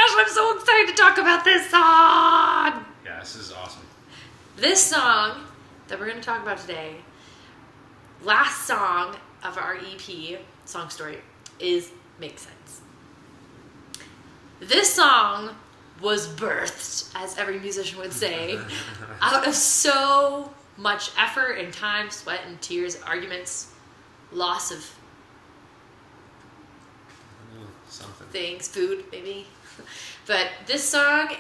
gosh, I'm so excited to talk about this song. Yeah, this is awesome. This song that we're going to talk about today, last song of our EP, Song Story, is Make Sense. This song was birthed, as every musician would say, out of so much effort and time, sweat and tears, arguments, loss of things, food maybe. But this song,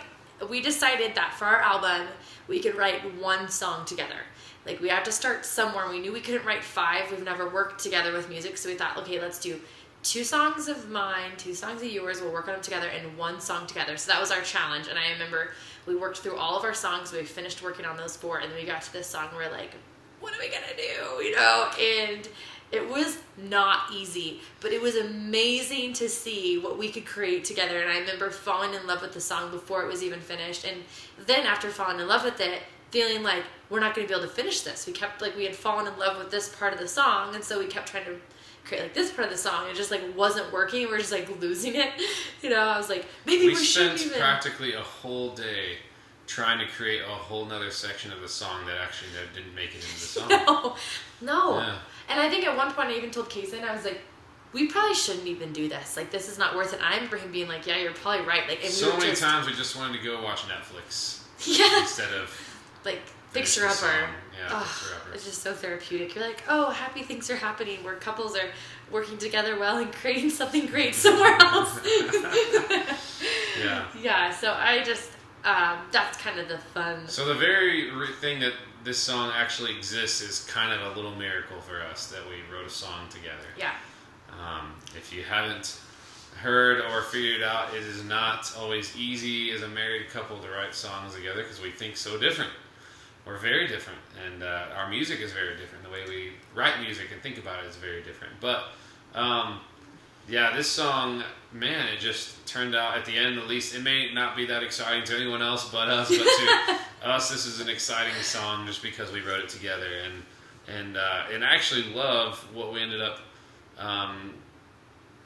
we decided that for our album, we could write one song together. Like, we had to start somewhere. We knew we couldn't write 5. We've never worked together with music, so we thought, okay, let's do 2 songs of mine, 2 songs of yours. We'll work on them together, and 1 song together. So that was our challenge. And I remember we worked through all of our songs. We finished working on those 4, and then we got to this song. We're like, what are we gonna do? You know, and it was not easy, but it was amazing to see what we could create together. And I remember falling in love with the song before it was even finished. And then after falling in love with it, feeling like we're not going to be able to finish this. We had fallen in love with this part of the song. And so we kept trying to create like this part of the song. It just like wasn't working. We're just like losing it. You know, I was like, maybe we shouldn't even. We spent practically a whole day trying to create a whole nother section of the song that didn't make it into the song. No. Yeah. And I think at one point I even told Cason, I was like, we probably shouldn't even do this. Like, this is not worth it. I remember him being like, yeah, you're probably right. Like, and so many times we just wanted to go watch Netflix. Yeah. Instead of like Fixer Upper. Yeah, Fixer Upper. It's just so therapeutic. You're like, oh, happy things are happening where couples are working together well and creating something great somewhere else. Yeah. Yeah, so I just, that's kind of the fun. So the very thing that this song actually exists is kind of a little miracle for us that we wrote a song together. Yeah. If you haven't heard or figured it out, it is not always easy as a married couple to write songs together because we think so different. We're very different, and our music is very different. The way we write music and think about it is very different. But yeah, this song, man, it just turned out at the end, at least, it may not be that exciting to anyone else but us, but to us, this is an exciting song just because we wrote it together, and I actually love what we ended up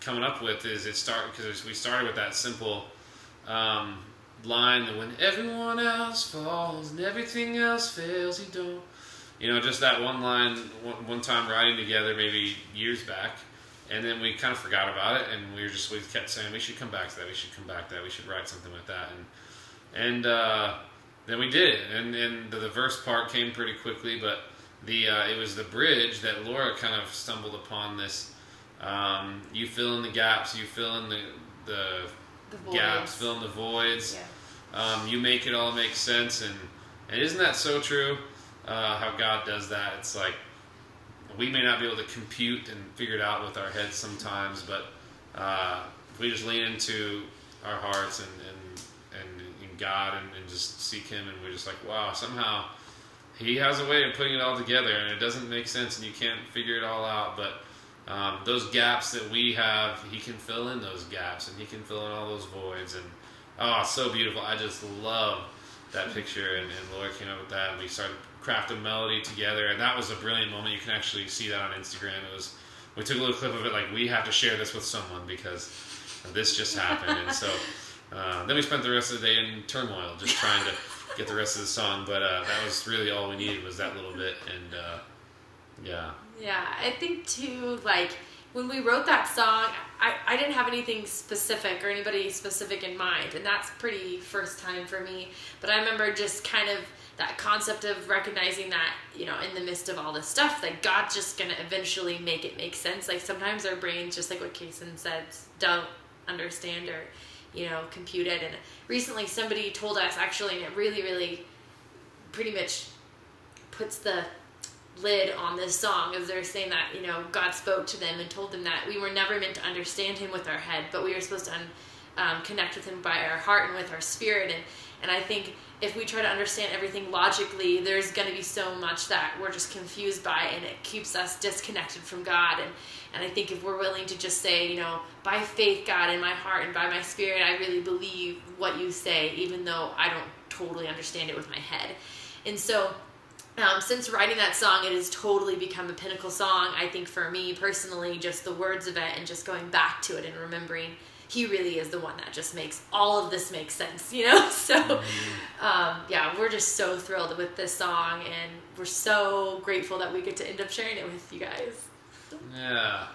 coming up with. Is because we started with that simple line that when everyone else falls and everything else fails, you don't. You know, just that one line, one time writing together, maybe years back. And then we kind of forgot about it, and we kept saying we should come back to that. We should come back to that. We should write something like that, and then we did. And the verse part came pretty quickly, but it was the bridge that Laura kind of stumbled upon. This you fill in the gaps, you fill in the gaps, fill in the voids. Yeah. You make it all make sense, and isn't that so true? How God does that. It's like, we may not be able to compute and figure it out with our heads sometimes, but if we just lean into our hearts and God and just seek Him, and we're just like, wow, somehow He has a way of putting it all together, and it doesn't make sense, and you can't figure it all out, but those gaps that we have, He can fill in those gaps, and He can fill in all those voids, and it's so beautiful. I just love that picture, and Laura came up with that, and we started craft a melody together, and that was a brilliant moment. You can actually see that on Instagram. We took a little clip of it, like, we have to share this with someone because this just happened. And so then we spent the rest of the day in turmoil just trying to get the rest of the song, but that was really all we needed was that little bit. And yeah, I think too, like, when we wrote that song, I didn't have anything specific or anybody specific in mind, and that's pretty first time for me. But I remember just kind of that concept of recognizing that, you know, in the midst of all this stuff, like, God's just going to eventually make it make sense. Like, sometimes our brains, just like what Cason said, don't understand or, you know, compute it. And recently somebody told us, actually, and it really, really pretty much puts the lid on this song, as they're saying that, you know, God spoke to them and told them that we were never meant to understand Him with our head, but we were supposed to connect with Him by our heart and with our spirit. And I think if we try to understand everything logically, there's going to be so much that we're just confused by, and it keeps us disconnected from God. And I think if we're willing to just say, you know, by faith, God, in my heart and by my spirit, I really believe what you say, even though I don't totally understand it with my head. And so since writing that song, it has totally become a pinnacle song. I think for me personally, just the words of it and just going back to it and remembering he really is the one that just makes all of this make sense, you know? So, yeah, we're just so thrilled with this song, and we're so grateful that we get to end up sharing it with you guys. Yeah.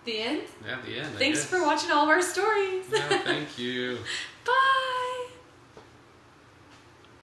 The end? Yeah, the end. Thanks for watching all of our stories. Yeah, thank you.